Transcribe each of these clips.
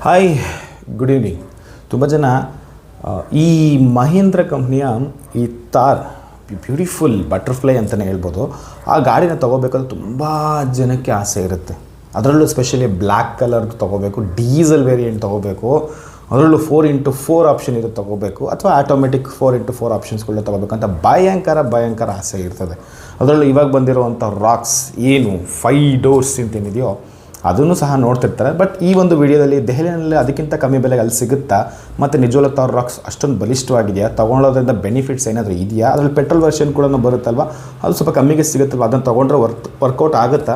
Hi, good evening. ತುಂಬ ಜನ ಈ ಮಹೀಂದ್ರ ಕಂಪ್ನಿಯ ಈ ಥಾರ್ ಬ್ಯೂಟಿಫುಲ್ ಬಟರ್ಫ್ಲೈ ಅಂತಲೇ ಹೇಳ್ಬೋದು, ಆ ಗಾಡಿನ ತೊಗೋಬೇಕಾದ್ರೆ ತುಂಬ ಜನಕ್ಕೆ ಆಸೆ ಇರುತ್ತೆ. ಅದರಲ್ಲೂ ಸ್ಪೆಷಲಿ ಬ್ಲ್ಯಾಕ್ ಕಲರ್ ತೊಗೋಬೇಕು, ಡೀಸೆಲ್ ವೇರಿಯಂಟ್ ತೊಗೋಬೇಕು, ಅದರಲ್ಲೂ 4x4 ಆಪ್ಷನ್ ಇರೋದು ತೊಗೋಬೇಕು, ಅಥವಾ ಆಟೋಮೆಟಿಕ್ 4x4 ಆಪ್ಷನ್ಸ್ಗಳನ್ನ ತೊಗೋಬೇಕಂತ ಭಯಂಕರ ಆಸೆ ಇರ್ತದೆ. ಅದರಲ್ಲೂ ಇವಾಗ ಬಂದಿರೋವಂಥ ರಾಕ್ಸ್ ಏನು 5 ಡೋರ್ಸ್ ಅಂತೇನಿದೆಯೋ ಅದನ್ನು ಸಹ ನೋಡ್ತಿರ್ತಾರೆ. ಬಟ್ ಈ ಒಂದು ವಿಡಿಯೋದಲ್ಲಿ ದೆಹಲಿಯಲ್ಲಿ ಅದಕ್ಕಿಂತ ಕಮ್ಮಿ ಬೆಲೆಗೆ ಅಲ್ಲಿ ಸಿಗುತ್ತಾ, ಮತ್ತು ನಿಜವಾಗ್ಲೂ ಥಾರ್ ರಾಕ್ಸ್ ಅಷ್ಟೊಂದು ಬಲಿಷ್ಠವಾಗಿದೆಯಾ, ತೊಗೊಳೋದ್ರಿಂದ ಬೆನಿಫಿಟ್ಸ್ ಏನಾದರೂ ಇದೆಯಾ, ಅದರಲ್ಲಿ ಪೆಟ್ರೋಲ್ ವರ್ಷನ್ ಕೂಡ ಬರುತ್ತಲ್ವ, ಅದು ಸ್ವಲ್ಪ ಕಮ್ಮಿಗೆ ಸಿಗುತ್ತಲ್ವ, ಅದನ್ನು ತೊಗೊಂಡ್ರೆ ವರ್ಕೌಟ್ ಆಗುತ್ತಾ,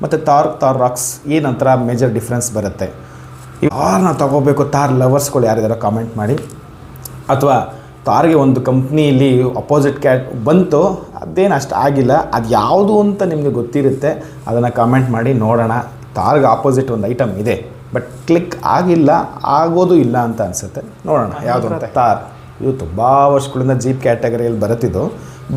ಮತ್ತು ಥಾರ್ ರಾಕ್ಸ್ ಏನಂತರ ಮೇಜರ್ ಡಿಫ್ರೆನ್ಸ್ ಬರುತ್ತೆ. ಯಾರನ್ನ ತೊಗೋಬೇಕು ಥಾರ್ ಲವರ್ಸ್ಗಳು ಯಾರಿದಾರೋ ಕಾಮೆಂಟ್ ಮಾಡಿ, ಅಥವಾ ಥಾರ್ಗೆ ಒಂದು ಕಂಪ್ನಿಯಲ್ಲಿ ಅಪೋಸಿಟ್ ಕ್ಯಾಟ್ ಬಂತು, ಅದೇನು ಅಷ್ಟು ಆಗಿಲ್ಲ, ಅದು ಯಾವುದು ಅಂತ ನಿಮಗೆ ಗೊತ್ತಿರುತ್ತೆ, ಅದನ್ನು ಕಾಮೆಂಟ್ ಮಾಡಿ ನೋಡೋಣ. ಥಾರ್ಗೆ ಆಪೋಸಿಟ್ ಒಂದು ಐಟಮ್ ಇದೆ, ಬಟ್ ಕ್ಲಿಕ್ ಆಗಿಲ್ಲ, ಆಗೋದು ಇಲ್ಲ ಅಂತ ಅನಿಸುತ್ತೆ. ನೋಡೋಣ ಯಾವುದು ಅಂತ. ಥಾರ್ ಇದು ತುಂಬ ವರ್ಷಗಳಿಂದ ಜೀಪ್ ಕ್ಯಾಟಗರಿಯಲ್ಲಿ ಬರುತ್ತಿದ್ದು,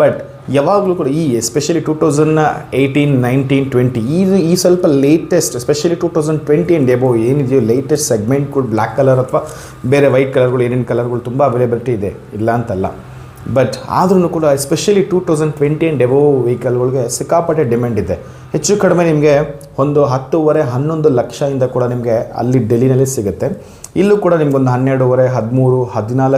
ಬಟ್ ಯಾವಾಗಲೂ ಕೂಡ ಈ ಎಸ್ಪೆಷಲಿ 2018, 19, 20 ಈ ಸ್ವಲ್ಪ ಲೇಟೆಸ್ಟ್, ಎಸ್ಪೆಷಲಿ 2020 ಆ್ಯಂಡ್ ಎಬೋ ಏನಿದೆಯೋ ಲೇಟೆಸ್ಟ್ ಸೆಗ್ಮೆಂಟ್ಗಳು, ಬ್ಲ್ಯಾಕ್ ಕಲರ್ ಅಥವಾ ಬೇರೆ ವೈಟ್ ಕಲರ್ಗಳು, ಏನೇನು ಕಲರ್ಗಳು ತುಂಬ ಅವೈಲೇಬಿಲಿಟಿ ಇದೆ, ಇಲ್ಲ ಅಂತಲ್ಲ. ಬಟ್ ಆದ್ರೂ ಕೂಡ ಎಸ್ಪೆಷಲಿ 2020 ಆ್ಯಂಡ್ ಎಬೋ ವೆಹಿಕಲ್ಗಳಿಗೆ ಸಿಕ್ಕಾಪಟ್ಟೆ ಡಿಮ್ಯಾಂಡ್ ಇದೆ. ಹೆಚ್ಚು ಕಡಿಮೆ ನಿಮಗೆ ಒಂದು 10-11 ಲಕ್ಷದಿಂದ ಕೂಡ ನಿಮಗೆ ಅಲ್ಲಿ ಡೆಲ್ಲಿನಲ್ಲಿ ಸಿಗುತ್ತೆ. ಇಲ್ಲೂ ಕೂಡ ನಿಮ್ಗೊಂದು 12, 13,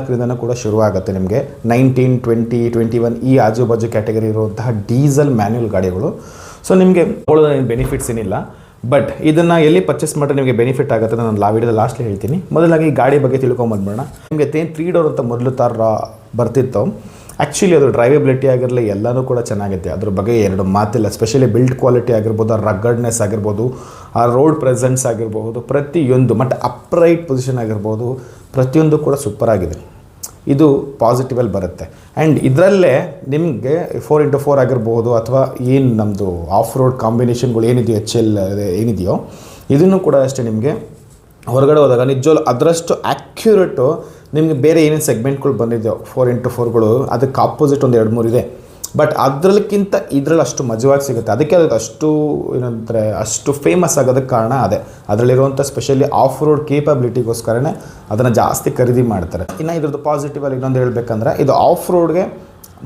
14 ಕೂಡ ಶುರುವಾಗುತ್ತೆ ನಿಮಗೆ. 19, 20, 21 ಈ ಆಜುಬಾಜು ಕ್ಯಾಟಗರಿ ಇರುವಂತಹ ಡೀಸೆಲ್ ಮ್ಯಾನ್ಯುಯಲ್ ಗಾಡಿಗಳು. ಸೊ ನಿಮಗೆ ಬೆನಿಫಿಟ್ಸ್ ಏನಿಲ್ಲ, ಬಟ್ ಇದನ್ನು ಎಲ್ಲಿ ಪರ್ಚೇಸ್ ಮಾಡಿದ್ರೆ ನಿಮಗೆ ಬೆನಿಫಿಟ್ ಆಗುತ್ತೆ ನಾನು ವಿಡಿಯೋದ ಲಾಸ್ಟ್ಲಿ ಹೇಳ್ತೀನಿ. ಮೊದಲಾಗಿ ಈ ಗಾಡಿ ಬಗ್ಗೆ ತಿಳ್ಕೊಂಬಂದ್ಬಿಡೋಣ. ನಿಮಗೆ 3 ಡೋರ್ ಅಂತ ಮೊದಲು ಥಾರ್ ಬರ್ತಿತ್ತು. ಆ್ಯಕ್ಚುಲಿ ಅದು ಡ್ರೈವೇಬಿಲಿಟಿ ಆಗಿರಲಿ ಎಲ್ಲನೂ ಕೂಡ ಚೆನ್ನಾಗಿದೆ, ಅದ್ರ ಬಗ್ಗೆ ಎರಡು ಮಾತಿಲ್ಲ. ಸ್ಪೆಷಲಿ ಬಿಲ್ಡ್ ಕ್ವಾಲಿಟಿ ಆಗಿರ್ಬೋದು, ಆ ರಗ್ಗಡ್ನೆಸ್ ಆಗಿರ್ಬೋದು, ಆ ರೋಡ್ ಪ್ರೆಸೆನ್ಸ್ ಆಗಿರ್ಬೋದು, ಪ್ರತಿಯೊಂದು ಮತ್ತು ಅಪ್ರೈಟ್ ಪೊಸಿಷನ್ ಆಗಿರ್ಬೋದು, ಪ್ರತಿಯೊಂದು ಕೂಡ ಸೂಪರ್ ಆಗಿದೆ. ಇದು ಪಾಸಿಟಿವಲ್ಲಿ ಬರುತ್ತೆ. ಆ್ಯಂಡ್ ಇದರಲ್ಲೇ ನಿಮಗೆ 4x4 ಆಗಿರ್ಬೋದು, ಅಥವಾ ಏನು ನಮ್ಮದು ಆಫ್ ರೋಡ್ ಕಾಂಬಿನೇಷನ್ಗಳು ಏನಿದೆಯೋ HL ಏನಿದೆಯೋ ಇದನ್ನು ಕೂಡ ಅಷ್ಟೇ ನಿಮಗೆ ಹೊರಗಡೆ ಹೋದಾಗ ನಿಜವಲ್ಲ ಅದರಷ್ಟು ಆ್ಯಕ್ಯುರೇಟು ನಿಮಗೆ ಬೇರೆ ಏನೇನು ಸೆಗ್ಮೆಂಟ್ಗಳು ಬಂದಿದೆಯೋ 4x4ಗಳು ಅದಕ್ಕೆ ಆಪೋಸಿಟ್ ಒಂದು 2-3 ಇದೆ. ಬಟ್ ಅದರಲ್ಲಿಕ್ಕಿಂತ ಇದರಲ್ಲಿ ಅಷ್ಟು ಮಜವಾಗಿ ಸಿಗುತ್ತೆ. ಅದಕ್ಕೆ ಅದಕ್ಕೆ ಅಷ್ಟು ಏನಂತಾರೆ ಅಷ್ಟು ಫೇಮಸ್ ಆಗೋದಕ್ಕೆ ಕಾರಣ ಅದೇ, ಅದರಲ್ಲಿರುವಂಥ ಸ್ಪೆಷಲಿ ಆಫ್ ರೋಡ್ ಕೇಪಬಿಲಿಟಿಗೋಸ್ಕರನೇ ಅದನ್ನು ಜಾಸ್ತಿ ಖರೀದಿ ಮಾಡ್ತಾರೆ. ಇನ್ನು ಇದ್ರದ್ದು ಪಾಸಿಟಿವಲ್ಲಿ ಇನ್ನೊಂದು ಹೇಳಬೇಕಂದ್ರೆ, ಇದು ಆಫ್ ರೋಡ್ಗೆ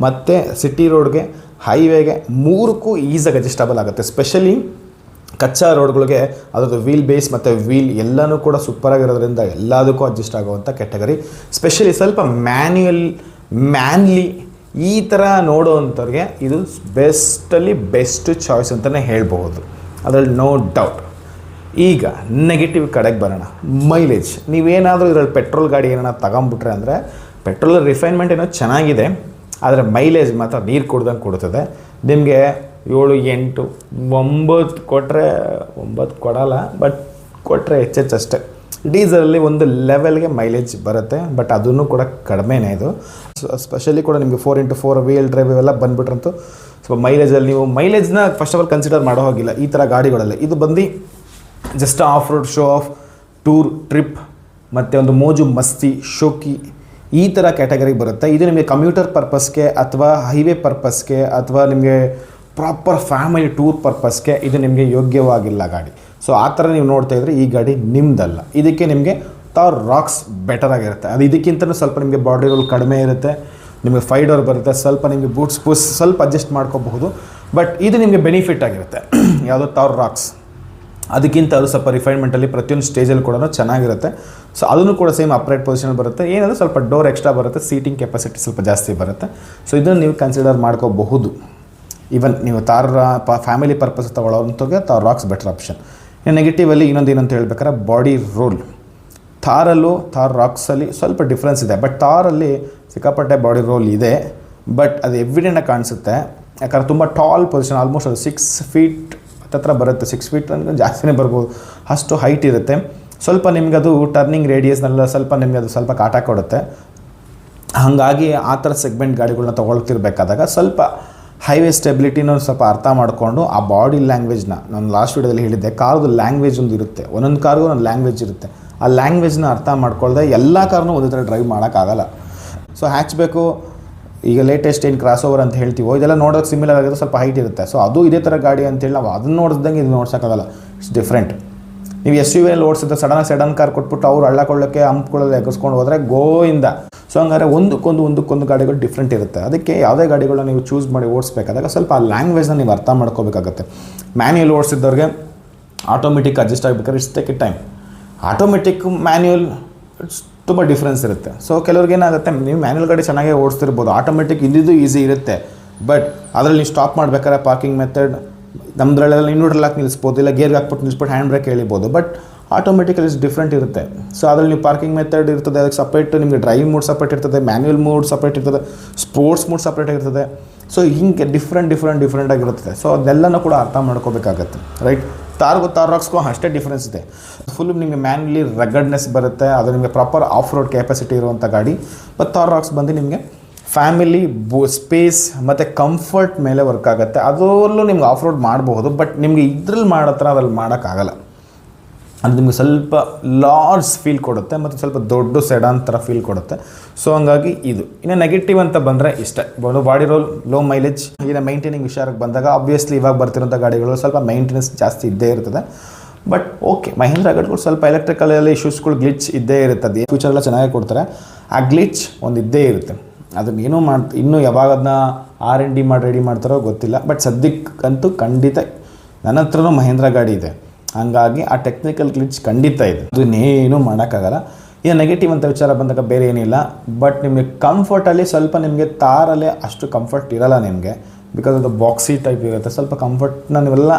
ಮತ್ತು ಸಿಟಿ ರೋಡ್ಗೆ, ಹೈವೇಗೆ 3ಕ್ಕೂ ಈಸಾಗಿ ಅಡ್ಜಸ್ಟಬಲ್ ಆಗುತ್ತೆ. ಸ್ಪೆಷಲಿ ಕಚ್ಚಾ ರೋಡ್ಗಳಿಗೆ ಅದರದ್ದು ವೀಲ್ ಬೇಸ್ ಮತ್ತು ವೀಲ್ ಎಲ್ಲನೂ ಕೂಡ ಸೂಪರಾಗಿರೋದ್ರಿಂದ ಎಲ್ಲದಕ್ಕೂ ಅಡ್ಜಸ್ಟ್ ಆಗುವಂಥ ಕ್ಯಾಟಗರಿ. ಸ್ಪೆಷಲಿ ಸ್ವಲ್ಪ ಮ್ಯಾನ್ಲಿ ಈ ಥರ ನೋಡೋವಂಥವ್ರಿಗೆ ಇದು ಬೆಸ್ಟ್ ಚಾಯ್ಸ್ ಅಂತಲೇ ಹೇಳ್ಬೋದು, ಅದರಲ್ಲಿ ನೋ ಡೌಟ್. ಈಗ ನೆಗೆಟಿವ್ ಕಡೆಗೆ ಬರೋಣ. ಮೈಲೇಜ್. ನೀವೇನಾದರೂ ಇದರಲ್ಲಿ ಪೆಟ್ರೋಲ್ ಗಾಡಿ ಏನಾರ ತಗೊಂಬಿಟ್ರೆ ಅಂದರೆ, ಪೆಟ್ರೋಲ್ ರಿಫೈನ್ಮೆಂಟ್ ಏನೋ ಚೆನ್ನಾಗಿದೆ, ಆದರೆ ಮೈಲೇಜ್ ಮಾತ್ರ ನೀರು ಕುಡ್ದಂಗೆ ಕೊಡ್ತದೆ. ನಿಮಗೆ 7, 8, 9 ಕೊಟ್ಟರೆ 9 ಕೊಡಲ್ಲ, ಬಟ್ ಕೊಟ್ಟರೆ ಹೆಚ್ಚೆಚ್ಚಷ್ಟೇ. ಡೀಸಲಲ್ಲಿ ಒಂದು ಲೆವೆಲ್ಗೆ ಮೈಲೇಜ್ ಬರುತ್ತೆ, ಬಟ್ ಅದನ್ನು ಕೂಡ ಕಡಿಮೆನೇ ಇದು. ಸ್ಪೆಷಲಿ ಕೂಡ ನಿಮಗೆ 4x4 ವೀಲ್ ಡ್ರೈವ್ ಇವೆಲ್ಲ ಬಂದುಬಿಟ್ರಂತೂ ಸ್ವಲ್ಪ ಮೈಲೇಜಲ್ಲಿ ನೀವು ಮೈಲೇಜ್ನ ಫಸ್ಟ್ ಆಫ್ ಆಲ್ ಕನ್ಸಿಡರ್ ಮಾಡೋ ಹೋಗಿಲ್ಲ ಈ ಥರ ಗಾಡಿಗಳಲ್ಲಿ. ಇದು ಬಂದು just off road, show of, tour, trip ಮತ್ತು ಒಂದು ಮೋಜು ಮಸ್ತಿ, ಶೋಕಿ ಈ ಥರ ಕ್ಯಾಟಗರಿಗೆ ಬರುತ್ತೆ. ಇದು ನಿಮಗೆ ಕಮ್ಯೂಟರ್ ಪರ್ಪಸ್ಗೆ ಅಥವಾ ಹೈವೇ ಪರ್ಪಸ್ಗೆ ಅಥವಾ ನಿಮಗೆ ಪ್ರಾಪರ್ ಫ್ಯಾಮಿಲಿ ಟೂರ್ ಪರ್ಪಸ್ಗೆ ಇದು ನಿಮಗೆ ಯೋಗ್ಯವಾಗಿಲ್ಲ ಗಾಡಿ. ಸೊ ಆ ಥರ ನೀವು ನೋಡ್ತಾ ಇದ್ರೆ ಈ ಗಾಡಿ ನಿಮ್ಮದಲ್ಲ. ಇದಕ್ಕೆ ನಿಮಗೆ ಥಾರ್ ರಾಕ್ಸ್ ಬೆಟರ್ ಆಗಿರುತ್ತೆ. ಅದು ಇದಕ್ಕಿಂತಲೂ ಸ್ವಲ್ಪ ನಿಮಗೆ ಬಾಡಿ ರೋಲ್ ಕಡಿಮೆ ಇರುತ್ತೆ, ನಿಮಗೆ 5 ಡೋರ್ ಬರುತ್ತೆ, ಸ್ವಲ್ಪ ನಿಮಗೆ ಬೂಟ್ಸ್ ಸ್ವಲ್ಪ ಅಡ್ಜಸ್ಟ್ ಮಾಡ್ಕೋಬಹುದು. ಬಟ್ ಇದು ನಿಮಗೆ ಬೆನಿಫಿಟ್ ಆಗಿರುತ್ತೆ ಯಾವುದೋ ಥಾರ್ ರಾಕ್ಸ್. ಅದಕ್ಕಿಂತ ಅದು ಸ್ವಲ್ಪ ರಿಫೈನ್ಮೆಂಟಲ್ಲಿ ಪ್ರತಿಯೊಂದು ಸ್ಟೇಜಲ್ಲಿ ಕೂಡ ಚೆನ್ನಾಗಿರುತ್ತೆ. ಸೊ ಅದನ್ನು ಕೂಡ ಸೇಮ್ ಅಪ್ರೈಟ್ ಪೊಸಿಷನ್ ಬರುತ್ತೆ. ಏನಾದರೂ ಸ್ವಲ್ಪ ಡೋರ್ ಎಕ್ಸ್ಟ್ರಾ ಬರುತ್ತೆ, ಸೀಟಿಂಗ್ ಕೆಪಾಸಿಟಿ ಸ್ವಲ್ಪ ಜಾಸ್ತಿ ಬರುತ್ತೆ. ಸೊ ಇದನ್ನು ನೀವು ಕನ್ಸಿಡರ್ ಮಾಡ್ಕೋಬಹುದು. ಈವನ್ ನೀವು ಥಾರ್ ಫ್ಯಾಮಿಲಿ ಪರ್ಪಸ್ ತೊಗೊಳ್ಳೋಂಥವ್ರಿಗೆ ಥಾರ್ ರಾಕ್ಸ್ ಬೆಟರ್ ಆಪ್ಷನ್. ನೆಗೆಟಿವಲ್ಲಿ ಇನ್ನೊಂದು ಏನಂತ ಹೇಳ್ಬೇಕಾದ್ರೆ, ಬಾಡಿ ರೋಲ್. ಥಾರ್ ರಾಕ್ಸಲ್ಲಿ ಸ್ವಲ್ಪ ಡಿಫ್ರೆನ್ಸ್ ಇದೆ, ಬಟ್ ಥಾರಲ್ಲಿ ಸಿಕ್ಕಾಪಟ್ಟೆ ಬಾಡಿ ರೋಲ್ ಇದೆ, ಬಟ್ ಅದು ಎವಿಡೆಂಟಾಗಿ ಕಾಣಿಸುತ್ತೆ. ಯಾಕಂದ್ರೆ ತುಂಬ ಟಾಲ್ ಪೊಸಿಷನ್, ಆಲ್ಮೋಸ್ಟ್ ಅದು 6 ಫೀಟ್ ಹತ್ತಿರ ಬರುತ್ತೆ. 6 ಫೀಟ್ ಅಂದರೆ ಜಾಸ್ತಿನೇ ಬರ್ಬೋದು, ಅಷ್ಟು ಹೈಟ್ ಇರುತ್ತೆ. ಸ್ವಲ್ಪ ನಿಮ್ಗೆ ಅದು ಟರ್ನಿಂಗ್ ರೇಡಿಯಸ್ನೆಲ್ಲ ಸ್ವಲ್ಪ ನಿಮಗೆ ಅದು ಸ್ವಲ್ಪ ಕಾಟ ಕೊಡುತ್ತೆ. ಹಾಗಾಗಿ ಆ ಥರ ಸೆಗ್ಮೆಂಟ್ ಗಾಡಿಗಳನ್ನ ತೊಗೊಳ್ತಿರ್ಬೇಕಾದಾಗ ಸ್ವಲ್ಪ ಹೈವೇ ಸ್ಟೆಬಿಲಿಟಿನೂ ಸ್ವಲ್ಪ ಅರ್ಥ ಮಾಡಿಕೊಂಡು ಆ ಬಾಡಿ ಲ್ಯಾಂಗ್ವೇಜ್ನ, ನಾನು ಲಾಸ್ಟ್ ವೀಡಿಯೋದಲ್ಲಿ ಹೇಳಿದ್ದೆ, ಕಾರ್ದು ಲ್ಯಾಂಗ್ವೇಜ್ ಒಂದು ಇರುತ್ತೆ, ಒಂದೊಂದು ಕಾರ್ಗೂ ಒಂದು ಲ್ಯಾಂಗ್ವೇಜ್ ಇರುತ್ತೆ. ಆ ಲ್ಯಾಂಗ್ವೇಜ್ನ ಅರ್ಥ ಮಾಡ್ಕೊಳ್ದೆ ಎಲ್ಲ ಕಾರ್ನೂ ಒಂದೇ ಥರ ಡ್ರೈವ್ ಮಾಡೋಕ್ಕಾಗಲ್ಲ. ಸೊ ಹ್ಯಾಚ್ಬೇಕು, ಈಗ ಲೇಟೆಸ್ಟ್ ಏನು ಕ್ರಾಸ್ ಓವರ್ ಅಂತ ಹೇಳ್ತೀವೋ ಇದೆಲ್ಲ ನೋಡೋಕೆ ಸಿಮಿಲರ್ ಆಗಿದೆ, ಸ್ವಲ್ಪ ಹೈಟ್ ಇರುತ್ತೆ. ಸೊ ಅದು ಇದೇ ಥರ ಗಾಡಿ ಅಂತೇಳಿ ನಾವು ಅದನ್ನು ನೋಡಿಸ್ದಂಗೆ ಇದು ನೋಡ್ಸೋಕ್ಕಾಗಲ್ಲ, ಇಟ್ಸ್ ಡಿಫ್ರೆಂಟ್. ನೀವು ಎಸ್ ಯು ವಿಯಲ್ಲಿ ಓಡಿಸಿದ್ರೆ ಸಡನ್ ಕಾರ್ ಕೊಟ್ಬಿಟ್ಟು ಅವ್ರು ಹಳ್ಳಕೊಳ್ಳೋಕ್ಕೆ ಹಂಪ್ಕೊಳ್ಳೋದು ಎಗಸ್ಕೊಂಡು ಹೋದರೆ ಗೋಯಿಂದ. ಸೊ ಹಂಗಾರೆ ಒಂದಕ್ಕೊಂದು ಗಾಡಿಗಳು ಡಿಫ್ರೆಂಟ್ ಇರುತ್ತೆ. ಅದಕ್ಕೆ ಯಾವುದೇ ಗಾಡಿಗಳನ್ನ ನೀವು ಚೂಸ್ ಮಾಡಿ ಓಡಿಸ್ಬೇಕಾದಾಗ ಸ್ವಲ್ಪ ಆ ಲ್ಯಾಂಗ್ವೇಜ್ನ ನೀವು ಅರ್ಥ ಮಾಡ್ಕೋಬೇಕಾಗುತ್ತೆ. ಮ್ಯಾನ್ಯುಯಲ್ ಓಡಿಸಿದ್ದವ್ರಿಗೆ ಆಟೋಮೆಟಿಕ್ ಅಡ್ಜಸ್ಟ್ ಆಗಬೇಕಾದ್ರೆ it's take time. Automatic manual ತುಂಬ ಡಿಫ್ರೆನ್ಸ್ ಇರುತ್ತೆ. ಸೊ ಕೆಲವ್ರಿಗೆ ಏನಾಗುತ್ತೆ, ನೀವು ಮ್ಯಾನ್ಯುಯಲ್ ಗಾಡಿ ಚೆನ್ನಾಗೇ ಓಡಿಸ್ತಿರ್ಬೋದು, ಆಟೋಮೆಟಿಕ್ ಇದ್ದಿದ್ದು ಈಸಿ ಇರುತ್ತೆ, ಬಟ್ ಅದರಲ್ಲಿ ನೀವು ಸ್ಟಾಪ್ ಮಾಡಬೇಕಾದ್ರೆ ಪಾರ್ಕಿಂಗ್ ಮೆಥಡ್ ನಮ್ಮದ್ರಲ್ಲೆಲ್ಲ ಇನ್ವರ್ಟರ್ ಹಾಕಿ ನಿಲ್ಲಿಸ್ಬೋದು, ಇಲ್ಲ ಗೇರ್ಗೆ ಹಾಕ್ಬಿಟ್ಟು ನಿಲ್ಲಿಸ್ಬಿಟ್ಟು ಹ್ಯಾಂಡ್ ಬ್ರೇಕ್ ಎಳಿಬೋದು. ಬಟ್ ಆಟೋಮೆಟಿಕಲಿ ಇಸ್ ಡಿಫ್ರೆಂಟ್ ಇರುತ್ತೆ. ಸೊ ಅದರಲ್ಲಿ ನೀವು ಪಾರ್ಕಿಂಗ್ ಮೆಥಡ್ ಇರ್ತದೆ, ಅದಕ್ಕೆ ಸಪ್ರೇಟ್ ನಿಮಗೆ ಡ್ರೈವಿಂಗ್ ಮೂಡ್ ಸಪ್ರೇಟ್ ಇರ್ತದೆ, ಮ್ಯಾನ್ಯುಯಲ್ ಮೂಡ್ ಸಪ್ರೇಟ್ ಇರ್ತದೆ, ಸ್ಪೋರ್ಟ್ಸ್ ಮೂಡ್ ಸಪ್ರೇಟ್ ಇರ್ತದೆ. ಸೊ ಹಿಂಗೆ ಡಿಫ್ರೆಂಟ್ ಆಗಿರುತ್ತೆ. ಸೊ ಅದೆಲ್ಲನೂ ಕೂಡ ಅರ್ಥ ಮಾಡ್ಕೋಬೇಕಾಗತ್ತೆ, ರೈಟ್. ತಾರ್ ರಾಕ್ಸ್ಗೂ ಅಷ್ಟೇ ಡಿಫ್ರೆನ್ಸ್ ಇದೆ. ಫುಲ್ ನಿಮಗೆ ಮ್ಯಾನ್ಯುಲಿ ರಗಡ್ನೆಸ್ ಬರುತ್ತೆ, ಅದು ನಿಮಗೆ ಪ್ರಾಪರ್ ಆಫ್ ರೋಡ್ ಕೆಪಾಸಿಟಿ ಇರುವಂಥ ಗಾಡಿ. ಮತ್ತು ತಾರ್ ರಾಕ್ಸ್ ಬಂದು ನಿಮಗೆ ಫ್ಯಾಮಿಲಿ ಸ್ಪೇಸ್ ಮತ್ತು ಕಂಫರ್ಟ್ ಮೇಲೆ ವರ್ಕ್ ಆಗುತ್ತೆ. ಅದರಲ್ಲೂ ನಿಮ್ಗೆ ಆಫ್ ರೋಡ್ ಮಾಡಬಹುದು, ಬಟ್ ನಿಮಗೆ ಇದ್ರಲ್ಲಿ ಮಾಡೋ ಥರ ಅದ್ರಲ್ಲಿ ಮಾಡೋಕ್ಕಾಗಲ್ಲ. ಅದು ನಿಮಗೆ ಸ್ವಲ್ಪ ಲಾರ್ಜ್ ಫೀಲ್ ಕೊಡುತ್ತೆ ಮತ್ತು ಸ್ವಲ್ಪ ದೊಡ್ಡ ಸೆಡಾನ್ ಥರ ಫೀಲ್ ಕೊಡುತ್ತೆ. ಸೊ ಹಂಗಾಗಿ ಇದು. ಇನ್ನು ನೆಗೆಟಿವ್ ಅಂತ ಬಂದರೆ ಇಷ್ಟೇ, ಒಂದು ಬಾಡಿ ರೋಲ್, ಲೋ ಮೈಲೇಜ್. ಇನ್ನು ಮೈಂಟೈನಿಂಗ್ ವಿಚಾರಕ್ಕೆ ಬಂದಾಗ ಆಬ್ವಿಯಸ್ಲಿ ಇವಾಗ ಬರ್ತಿರೋಂಥ ಗಾಡಿಗಳು ಸ್ವಲ್ಪ ಮೈಂಟೆನೆನ್ಸ್ ಜಾಸ್ತಿ ಇದ್ದೇ ಇರ್ತದೆ. ಬಟ್ ಓಕೆ, ಮಹೀಂದ್ರ ಗಾಡಿಗಳು ಸ್ವಲ್ಪ ಎಲೆಕ್ಟ್ರಿಕಲಲ್ಲಿ ಇಶ್ಯೂಸ್ಗಳು ಗ್ಲಿಚ್ ಇದ್ದೇ ಇರ್ತದೆ. ಫ್ಯೂಚರೆಲ್ಲ ಚೆನ್ನಾಗಿ ಕೊಡ್ತಾರೆ, ಆ ಗ್ಲಿಚ್ ಒಂದು ಇದ್ದೇ ಇರುತ್ತೆ. ಅದನ್ನು ಏನೂ ಇನ್ನೂ ಯಾವಾಗ ಅದನ್ನ R&D ಮಾಡಿ ರೆಡಿ ಮಾಡ್ತಾರೋ ಗೊತ್ತಿಲ್ಲ. ಬಟ್ ಸದ್ಯಕ್ಕಂತೂ ಖಂಡಿತ ನನ್ನ ಹತ್ರನೂ ಮಹೀಂದ್ರ ಗಾಡಿ ಇದೆ, ಹಂಗಾಗಿ ಆ ಟೆಕ್ನಿಕಲ್ ಗ್ಲಿಚ್ ಖಂಡಿತ ಇದೆ, ಅದನ್ನೇನು ಮಾಡೋಕ್ಕಾಗಲ್ಲ. ಈಗ ನೆಗೆಟಿವ್ ಅಂತ ವಿಚಾರ ಬಂದಾಗ ಬೇರೆ ಏನಿಲ್ಲ. ಬಟ್ ನಿಮಗೆ ಕಂಫರ್ಟಲ್ಲಿ ಸ್ವಲ್ಪ ನಿಮಗೆ ತಾರಲ್ಲೇ ಅಷ್ಟು ಕಂಫರ್ಟ್ ಇರೋಲ್ಲ ನಿಮಗೆ, ಬಿಕಾಸ್ ಅದು ಬಾಕ್ಸಿ ಟೈಪ್ ಇರುತ್ತೆ. ಸ್ವಲ್ಪ ಕಂಫರ್ಟ್ನ ನೀವೆಲ್ಲ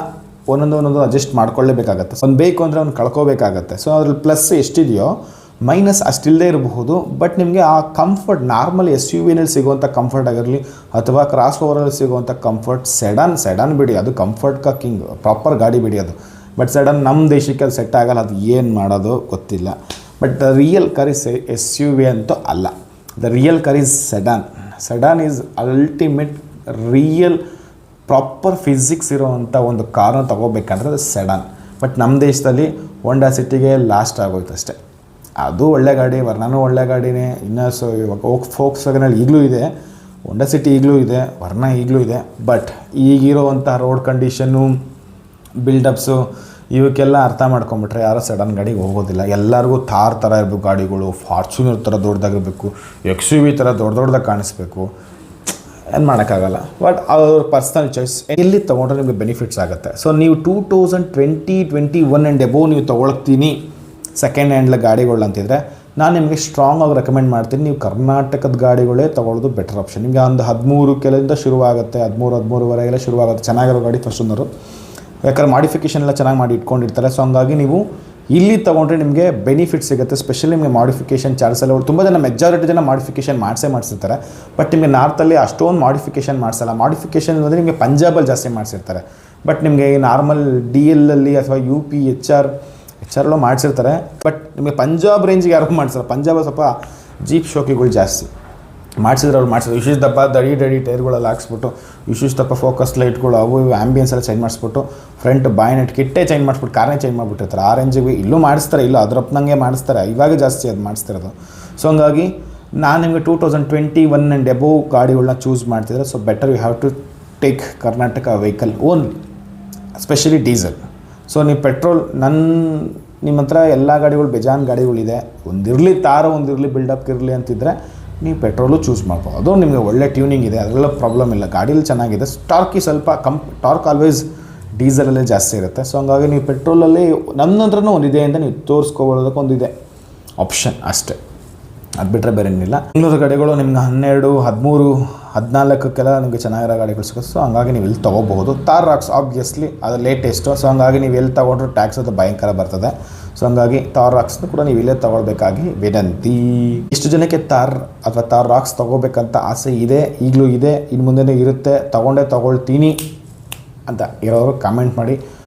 ಒಂದೊಂದು ಅಡ್ಜಸ್ಟ್ ಮಾಡ್ಕೊಳ್ಳೇಬೇಕಾಗತ್ತೆ. ಒಂದು ಬೇಕು ಅಂದರೆ ಒಂದು ಕಳ್ಕೋಬೇಕಾಗತ್ತೆ. ಸೊ ಅದ್ರಲ್ಲಿ ಪ್ಲಸ್ ಎಷ್ಟಿದೆಯೋ ಮೈನಸ್ ಅಷ್ಟಿಲ್ಲದೆ ಇರಬಹುದು. ಬಟ್ ನಿಮಗೆ ಆ ಕಂಫರ್ಟ್ ನಾರ್ಮಲ್ SUV ಸಿಗುವಂಥ ಕಂಫರ್ಟ್ ಆಗಿರಲಿ ಅಥವಾ ಕ್ರಾಸ್ ಓವರಲ್ಲಿ ಸಿಗುವಂಥ ಕಂಫರ್ಟ್, ಸೆಡಾನ್ ಬಿಡಿ, ಅದು ಕಂಫರ್ಟ್ ಕಿಂಗ್, ಪ್ರಾಪರ್ ಗಾಡಿ ಬಿಡಿ ಅದು. ಬಟ್ ಸಡನ್ ನಮ್ಮ ದೇಶಕ್ಕೆ ಅದು ಸೆಟ್ ಆಗಲ್ಲ, ಅದು ಏನು ಮಾಡೋದು ಗೊತ್ತಿಲ್ಲ. But the real car is SUV ಅಂತೂ ಅಲ್ಲ. The real car is sedan is ultimate real proper physics ಇರೋವಂಥ ಒಂದು ಕಾರನ್ನ ತೊಗೋಬೇಕಂದ್ರೆ ಅದು ಸೆಡಾನ್. ಬಟ್ ನಮ್ಮ ದೇಶದಲ್ಲಿ ಹೋಂಡಾ ಸಿಟಿಗೆ ಲಾಸ್ಟ್ ಆಗೋಯ್ತು ಅಷ್ಟೇ. ಅದು ಒಳ್ಳೆ ಗಾಡಿ, ವರ್ನಾನೂ ಒಳ್ಳೆ ಗಾಡಿನೇ. ಇನ್ನು ಸೊ ಇವಾಗ ಫೋಕ್ಸ್ವ್ಯಾಗನಲ್ಲಿ ಈಗಲೂ ಇದೆ, ಹೋಂಡಾ ಸಿಟಿ ಈಗಲೂ ಇದೆ, ವರ್ನಾ ಈಗಲೂ ಇದೆ. ಬಟ್ ಈಗಿರೋವಂಥ ರೋಡ್ ಕಂಡೀಷನ್ನು, ಬಿಲ್ಡಪ್ಸು ಇವಕ್ಕೆಲ್ಲ ಅರ್ಥ ಮಾಡ್ಕೊಂಬಿಟ್ರೆ ಯಾರೋ ಸಡನ್ ಗಾಡಿಗೆ ಹೋಗೋದಿಲ್ಲ. ಎಲ್ಲರಿಗೂ ಥಾರ್ ಥರ ಇರಬೇಕು ಗಾಡಿಗಳು, ಫಾರ್ಚುನರ್ ಥರ ದೊಡ್ಡದಾಗಿರಬೇಕು, XUV ಥರ ದೊಡ್ಡದಾಗಿ ಕಾಣಿಸ್ಬೇಕು. ಏನು ಮಾಡೋಕ್ಕಾಗಲ್ಲ. ಬಟ್ ಅವ್ರ ಪರ್ಸ್ನಲ್ ಚಾಯ್ಸ್. ಎಲ್ಲಿ ತೊಗೊಂಡ್ರೆ ನಿಮಗೆ ಬೆನಿಫಿಟ್ಸ್ ಆಗುತ್ತೆ. ಸೊ ನೀವು 2021 ಆ್ಯಂಡ್ ಎಬೋವ್ ನೀವು ತೊಗೊಳ್ತೀನಿ ಸೆಕೆಂಡ್ ಹ್ಯಾಂಡ್ಲ ಗಾಡಿಗಳು ಅಂತಿದ್ರೆ ನಾನು ನಿಮಗೆ ಸ್ಟ್ರಾಂಗ್ ಆಗಿ ರೆಕಮೆಂಡ್ ಮಾಡ್ತೀನಿ, ನೀವು ಕರ್ನಾಟಕದ ಗಾಡಿಗಳೇ ತೊಗೊಳ್ಳೋದು ಬೆಟರ್ ಆಪ್ಷನ್. ನಿಮಗೆ ಒಂದು 13 ಕೆಲಿಂದ ಶುರುವಾಗುತ್ತೆ, 13-13.5 ಚೆನ್ನಾಗಿರೋ ಗಾಡಿ ಫಾರ್ಚುನರು. ಯಾಕಂದ್ರೆ ಮಾಡಿಫಿಕೇಷನ್ ಎಲ್ಲ ಚೆನ್ನಾಗಿ ಮಾಡಿ ಇಟ್ಕೊಂಡಿರ್ತಾರೆ. ಸೊ ಹಂಗಾಗಿ ನೀವು ಇಲ್ಲಿ ತೊಗೊಂಡ್ರೆ ನಿಮಗೆ ಬೆನಿಫಿಟ್ ಸಿಗುತ್ತೆ. ಸ್ಪೆಷಲಿ ನಿಮಗೆ ಮಾಡಿಫಿಕೇಷನ್ ಚಾರ್ಜ್ ಎಲ್ಲ ತುಂಬ ಜನ, ಮೆಜಾರಿಟಿ ಜನ ಮಾಡಿಫಿಕೇಷನ್ ಮಾಡಿಸಿರ್ತಾರೆ. ಬಟ್ ನಿಮಗೆ ನಾರ್ತಲ್ಲಿ ಅಷ್ಟೊಂದು ಮಾಡಿಫಿಕೇಷನ್ ಮಾಡಿಸಲ್ಲ. ಮಾಡಿಫಿಕೇಷನ್ ಅಂದರೆ ನಿಮಗೆ ಪಂಜಾಬಲ್ಲಿ ಜಾಸ್ತಿ ಮಾಡಿಸಿರ್ತಾರೆ. ಬಟ್ ನಿಮಗೆ ನಾರ್ಮಲ್ DL ಅಲ್ಲಿ ಅಥವಾ UP HR ಮಾಡಿಸಿರ್ತಾರೆ. ಬಟ್ ನಿಮಗೆ ಪಂಜಾಬ್ ರೇಂಜಿಗೆ ಯಾರು ಮಾಡಿಸ್ತಾರೆ. ಪಂಜಾಬಲ್ಲಿ ಸ್ವಲ್ಪ ಜೀಪ್ ಶೋಕಿಗಳು ಜಾಸ್ತಿ ಮಾಡಿಸಿದ್ರೆ ವಿಶೇಷ ದಪ್ಪ ದಡಿ ಟೈರ್ಗಳೆಲ್ಲ ಹಾಕ್ಸ್ಬಿಟ್ಟು, ವಿಶೇಷ ದಪ್ಪ ಫೋಕಸ್ ಲೈಟ್ಗಳು, ಅವು ಆ್ಯಂಬಿಯನ್ಸ್ ಎಲ್ಲ ಚೇಂಜ್ ಮಾಡಿಸ್ಬಿಟ್ಟು, ಫ್ರಂಟ್ ಬಾಯ್ನೆಟ್ ಕಿಟ್ಟೇ ಚೇಂಜ್ ಮಾಡಿಸ್ಬಿಟ್ಟು ಕಾರನ್ನೇ ಚೇಂಜ್ ಮಾಡಿಬಿಟ್ಟಿರ್ತಾರೆ. ಆ ರೇಂಜಿಗೆ ಇಲ್ಲೂ ಮಾಡಿಸ್ತಾರೆ, ಇಲ್ಲೂ ಅದರಪ್ಪನಂಗೆ ಮಾಡಿಸ್ತಾರೆ. ಇವಾಗ ಜಾಸ್ತಿ ಅದು ಮಾಡಿಸ್ತಿರೋದು. ಸೊ ಹಂಗಾಗಿ ನಾನು ನಿಮಗೆ 2021 ಆ್ಯಂಡ್ ಎಬೋವ್ ಗಾಡಿಗಳನ್ನ ಚೂಸ್ ಮಾಡ್ತಿದ್ರೆ so better you have to take Karnataka vehicle only, specially diesel. So ನೀವು ಪೆಟ್ರೋಲ್ ನಿಮ್ಮ ಹತ್ರ ಎಲ್ಲ ಗಾಡಿಗಳು ಬೇಜಾನ್ ಗಾಡಿಗಳಿದೆ, ಒಂದಿರಲಿ ತಾರು, ಒಂದಿರಲಿ ಬಿಲ್ಡಪ್ ಇರಲಿ ಅಂತಿದ್ರೆ ನೀವು ಪೆಟ್ರೋಲು ಚೂಸ್ ಮಾಡ್ಬೋದು. ಅದು ನಿಮಗೆ ಒಳ್ಳೆ ಟ್ಯೂನಿಂಗ್ ಇದೆ, ಅದೆಲ್ಲ ಪ್ರಾಬ್ಲಮ್ ಇಲ್ಲ. ಗಾಡೀಲಿ ಚೆನ್ನಾಗಿದೆ. ಟಾರ್ಕಿ ಸ್ವಲ್ಪ ಟಾರ್ಕ್ ಆಲ್ವೇಸ್ ಡೀಸೆಲಲ್ಲೇ ಜಾಸ್ತಿ ಇರುತ್ತೆ. ಸೊ ಹಂಗಾಗಿ ನೀವು ಪೆಟ್ರೋಲಲ್ಲಿ ನನ್ನ ಹತ್ರನೂ ಒಂದಿದೆ ಅಂತ ನೀವು ತೋರಿಸ್ಕೊಬೋದಕ್ಕೆ ಒಂದಿದೆ ಆಪ್ಷನ್ ಅಷ್ಟೇ. ಅದು ಬಿಟ್ಟರೆ ಬೇರೆ ಏನಿಲ್ಲ. ಬೆಂಗಳೂರು ಗಾಡಿಗಳು ನಿಮ್ಗೆ 12, 13, 14ಕ್ಕೆಲ್ಲ ನಿಮಗೆ ಚೆನ್ನಾಗಿರೋ ಗಾಡಿಗಳು ಸಿಗುತ್ತೆ. ಸೊ ಹಂಗಾಗಿ ನೀವು ಇಲ್ಲಿ ತೊಗೋಬಹುದು. ತಾರ್ ರಾಕ್ಸ್ ಆಬ್ವಿಯಸ್ಲಿ ಅದು ಲೇಟೆಸ್ಟು. ಸೊ ಹಂಗಾಗಿ ನೀವು ಎಲ್ಲಿ ತೊಗೊಂಡ್ರು ಟ್ಯಾಕ್ಸ್ ಅದು ಭಯಂಕರ ಬರ್ತದೆ. ಸೊ ಹಂಗಾಗಿ ತಾರ್ ರಾಕ್ಸ್ನು ಕೂಡ ನೀವು ಇಲ್ಲೇ ತೊಗೊಳ್ಬೇಕಾಗಿ ವಿನಂತಿ. ಇಷ್ಟು ಜನಕ್ಕೆ ತಾರ್ ರಾಕ್ಸ್ ತೊಗೋಬೇಕಂತ ಆಸೆ ಇದೆ, ಈಗಲೂ ಇದೆ, ಇನ್ನು ಮುಂದೆನೂ ಇರುತ್ತೆ, ತೊಗೊಳ್ತೀನಿ ಅಂತ ಇರೋರು ಕಾಮೆಂಟ್ ಮಾಡಿ.